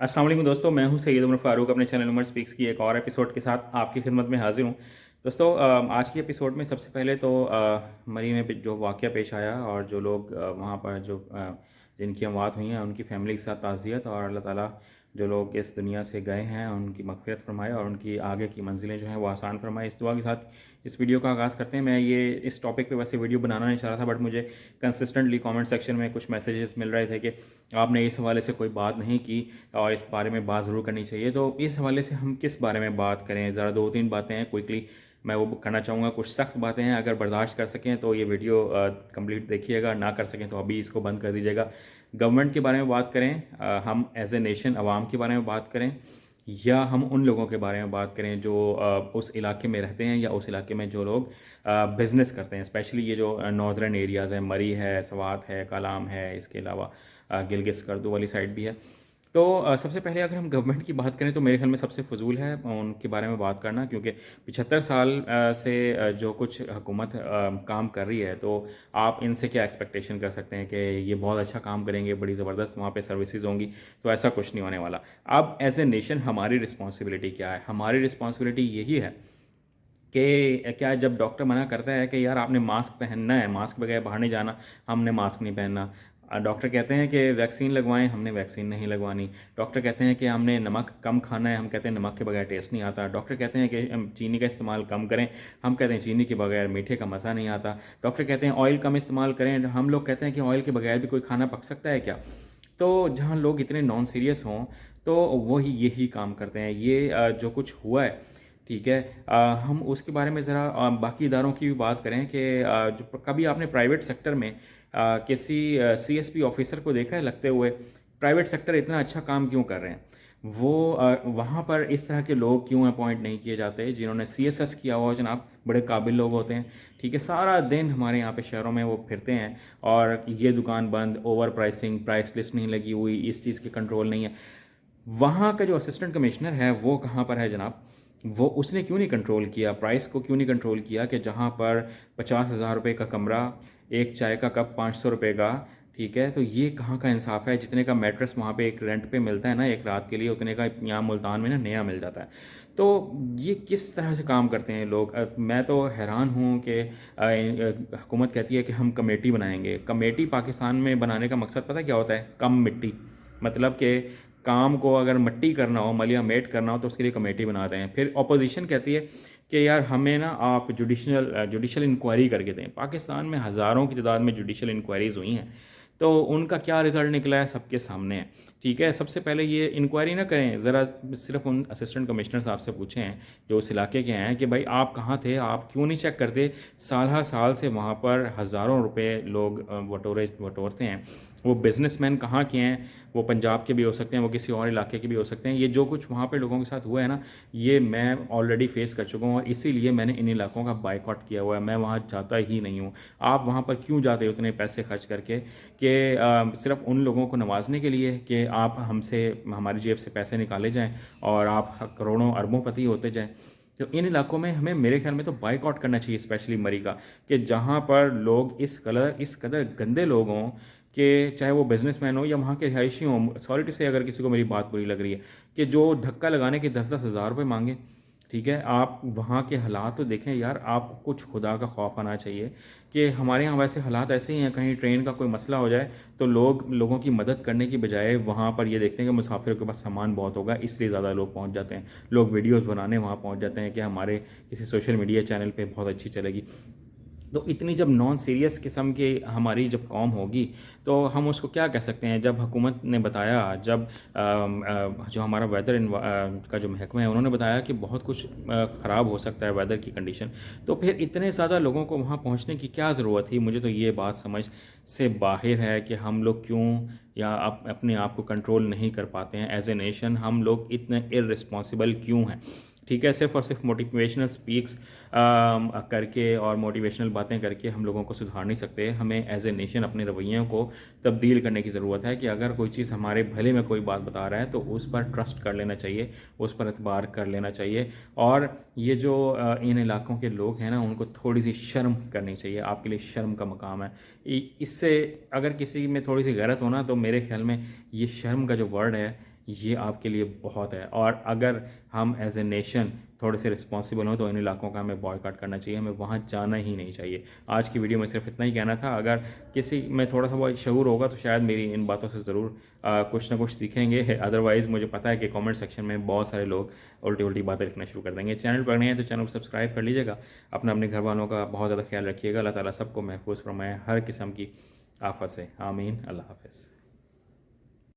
अस्सलाम वालेकुम दोस्तों, मैं हूं सैयद उमर फ़ारूक अपने चैनल उमर स्पीक्स की एक और एपिसोड के साथ आपकी खिदमत में हाजिर हूं। दोस्तों, आज की एपिसोड में सबसे पहले तो मरी में जो वाक़या पेश आया और जो लोग वहां पर जो जिनकी अमवात हुई हैं उनकी फैमिली के साथ ताज़ियत, और अल्लाह ताला जो लोग इस दुनिया से गए हैं उनकी मग़फ़िरत फ़रमाए और उनकी आगे की मंजिलें जो हैं वो आसान फ़रमाए। इस दुआ के साथ इस वीडियो का आगाज़ करते हैं। मैं ये इस टॉपिक पे वैसे वीडियो बनाना नहीं चाह रहा था, बट मुझे कंसिस्टेंटली कमेंट सेक्शन में कुछ मैसेजेस मिल रहे थे कि आपने इस हवाले से कोई बात नहीं की और इस बारे में बात ज़रूर करनी चाहिए। तो इस हवाले से हम किस बारे में बात करें? ज़रा दो तीन बातें हैं, क्विकली मैं वो करना चाहूँगा। कुछ सख्त बातें हैं, अगर बर्दाश्त कर सकें तो ये वीडियो कंप्लीट देखिएगा, ना कर सकें तो अभी इसको बंद कर दीजिएगा। गवर्नमेंट के बारे में बात करें, हम एज ए नेशन आवाम के बारे में बात करें, या हम उन लोगों के बारे में बात करें जो उस इलाके में रहते हैं या उस इलाके में जो लोग बिज़नेस करते हैं। स्पेशली ये जो नॉर्दर्न एरियाज़ हैं, मरी है, सवात है, कालाम है, इसके अलावा गिलगित स्कर्दू वाली साइड भी है। तो सबसे पहले अगर हम गवर्नमेंट की बात करें तो मेरे ख्याल में सबसे फ़जूल है उनके बारे में बात करना, क्योंकि 75 साल से जो कुछ हुकूमत काम कर रही है, तो आप इनसे क्या एक्सपेक्टेशन कर सकते हैं कि ये बहुत अच्छा काम करेंगे, बड़ी ज़बरदस्त वहाँ पे सर्विसेज होंगी? तो ऐसा कुछ नहीं होने वाला। अब एज ए नेशन हमारी रिस्पॉन्सिबिलिटी क्या है? हमारी रिस्पॉन्सिबिलिटी यही है कि क्या, जब डॉक्टर मना करता है कि यार आपने मास्क पहनना है, मास्क बगैर बाहर नहीं जाना, हमने मास्क नहीं पहनना। डॉक्टर कहते हैं कि वैक्सीन लगवाएं, हमने वैक्सीन नहीं लगवानी। डॉक्टर कहते हैं कि हमने नमक कम खाना है, हम कहते हैं नमक के बगैर टेस्ट नहीं आता। डॉक्टर कहते हैं कि हम चीनी का इस्तेमाल कम करें, हम कहते हैं चीनी के बगैर मीठे का मज़ा नहीं आता। डॉक्टर कहते हैं ऑयल कम इस्तेमाल करें, हम लोग कहते हैं कि ऑयल के बगैर भी कोई खाना पक सकता है क्या? तो जहाँ लोग इतने नॉन सीरियस हों तो वही यही काम करते हैं। ये जो कुछ हुआ है, ठीक है, हम उसके बारे में ज़रा बाकी इदारों की भी बात करें कि जो कभी आपने प्राइवेट सेक्टर में किसी सीएसपी ऑफिसर को देखा है लगते हुए? प्राइवेट सेक्टर इतना अच्छा काम क्यों कर रहे हैं? वो वहाँ पर इस तरह के लोग क्यों अपॉइंट नहीं किए जाते जिन्होंने सीएसएस किया हुआ? जनाब, बड़े काबिल लोग होते हैं, ठीक है, सारा दिन हमारे यहाँ पे शहरों में वो फिरते हैं और ये दुकान बंद, ओवर प्राइसिंग, प्राइस लिस्ट नहीं लगी हुई, इस चीज़ की कंट्रोल नहीं है। वहाँ का जो असिस्टेंट कमिश्नर है वो कहाँ पर है जनाब? वो उसने क्यों नहीं कंट्रोल किया, प्राइस को क्यों नहीं कंट्रोल किया कि जहाँ पर 50,000 रुपये का कमरा, एक चाय का कप 500 रुपये का, ठीक है, तो ये कहाँ का इंसाफ है? जितने का मैट्रेस वहाँ पे एक रेंट पे मिलता है ना एक रात के लिए, उतने का यहाँ मुल्तान में ना नया मिल जाता है। तो ये किस तरह से काम करते हैं लोग? मैं तो हैरान हूँ कि हुकूमत कहती है कि हम कमेटी बनाएंगे। कमेटी पाकिस्तान में बनाने का मकसद पता है क्या होता है? कम मिट्टी। मतलब कि काम को अगर मट्टी करना हो, मलिया मेट करना हो, तो उसके लिए कमेटी बनाते हैं। फिर अपोजिशन कहती है कि यार हमें ना आप जुडिशल इंक्वायरी करके दें। पाकिस्तान में हज़ारों की तादाद में जुडिशल इंक्वायरीज़ हुई हैं, तो उनका क्या रिज़ल्ट निकला है सबके सामने है, ठीक है। सबसे पहले ये इंक्वायरी ना करें, ज़रा सिर्फ उन असिस्टेंट कमिश्नर साहब से पूछें जो उस इलाके के हैं कि भाई आप कहाँ थे, आप क्यों नहीं चेक करते? साल हर साल से वहाँ पर हज़ारों रुपए लोग बटोरते हैं। वो बिज़नेसमैन कहाँ के हैं? वो पंजाब के भी हो सकते हैं, वो किसी और इलाके के भी हो सकते हैं। ये जो कुछ वहाँ पे लोगों के साथ हुआ है ना, ये मैं ऑलरेडी फेस कर चुका हूँ और इसीलिए मैंने इन इलाकों का बाइकआउट किया हुआ है। मैं वहाँ जाता ही नहीं हूँ। आप वहाँ पर क्यों जाते हो उतने पैसे खर्च करके कि सिर्फ उन लोगों को नवाजने के लिए कि आप हमसे, हमारी जेब से पैसे निकाले जाएँ और आप करोड़ों अरबों पति होते जाएँ? तो इन इलाकों में हमें, मेरे ख्याल में तो बाइकआउट करना चाहिए, स्पेशली मरी का, कि जहाँ पर लोग इस कदर गंदे लोग हों कि चाहे वो बिजनेसमैन हो या वहाँ के रिहायशी हों, सॉरी टू से अगर किसी को मेरी बात बुरी लग रही है, कि जो धक्का लगाने के 10-10 हज़ार रुपये मांगे, ठीक है। आप वहाँ के हालात तो देखें यार, आपको कुछ खुदा का खौफ आना चाहिए कि हमारे यहाँ वैसे हालात ऐसे ही हैं, कहीं ट्रेन का कोई मसला हो जाए तो लोगों की मदद करने की बजाय वहाँ पर ये देखते हैं कि मुसाफिरों के पास सामान बहुत होगा, इसलिए ज़्यादा लोग पहुँच जाते हैं। लोग वीडियोज़ बनाने वहाँ पहुँच जाते हैं कि हमारे किसी सोशल मीडिया चैनल पे बहुत अच्छी चलेगी। तो इतनी जब नॉन सीरियस किस्म की हमारी जब कौम होगी तो हम उसको क्या कह सकते हैं? जब हुकूमत ने बताया, जब जो हमारा वेदर का जो महकमा है उन्होंने बताया कि बहुत कुछ ख़राब हो सकता है वेदर की कंडीशन, तो फिर इतने ज़्यादा लोगों को वहाँ पहुँचने की क्या ज़रूरत थी? मुझे तो ये बात समझ से बाहर है कि हम लोग क्यों या अपने आप को कंट्रोल नहीं कर पाते हैं एज ए नेशन। हम लोग इतने इररिस्पॉन्सिबल क्यों हैं? ठीक है, सिर्फ और सिर्फ मोटिवेशनल स्पीक्स करके और मोटिवेशनल बातें करके हम लोगों को सुधार नहीं सकते। हमें एज ए नेशन अपने रवैयों को तब्दील करने की ज़रूरत है कि अगर कोई चीज़ हमारे भले में कोई बात बता रहा है तो उस पर ट्रस्ट कर लेना चाहिए, उस पर एतबार कर लेना चाहिए। और ये जो इन इलाकों के लोग हैं ना, उनको थोड़ी सी शर्म करनी चाहिए। आपके लिए शर्म का मकाम है। इससे अगर किसी में थोड़ी सी गैरत हो ना, तो मेरे ख्याल में ये शर्म का जो वर्ड है ये आपके लिए बहुत है। और अगर हम एज ए नेशन थोड़े से रिस्पॉन्सिबल हों तो इन इलाकों का हमें बॉयकॉट करना चाहिए, हमें वहाँ जाना ही नहीं चाहिए। आज की वीडियो में सिर्फ इतना ही कहना था। अगर किसी में थोड़ा सा बहुत शऊर होगा तो शायद मेरी इन बातों से ज़रूर कुछ ना कुछ सीखेंगे। अदरवाइज़ मुझे पता है कि कमेंट सेक्शन में बहुत सारे लोग उल्टी उल्टी बातें लिखना शुरू कर देंगे। चैनल पर नए हैं तो चैनल को सब्सक्राइब कर लीजिएगा। अपने घर वालों का बहुत ज़्यादा ख्याल रखिएगा। अल्लाह ताला सबको महफूज फरमाए हर किस्म की आफत से। आमीन। अल्लाह हाफ़िज़।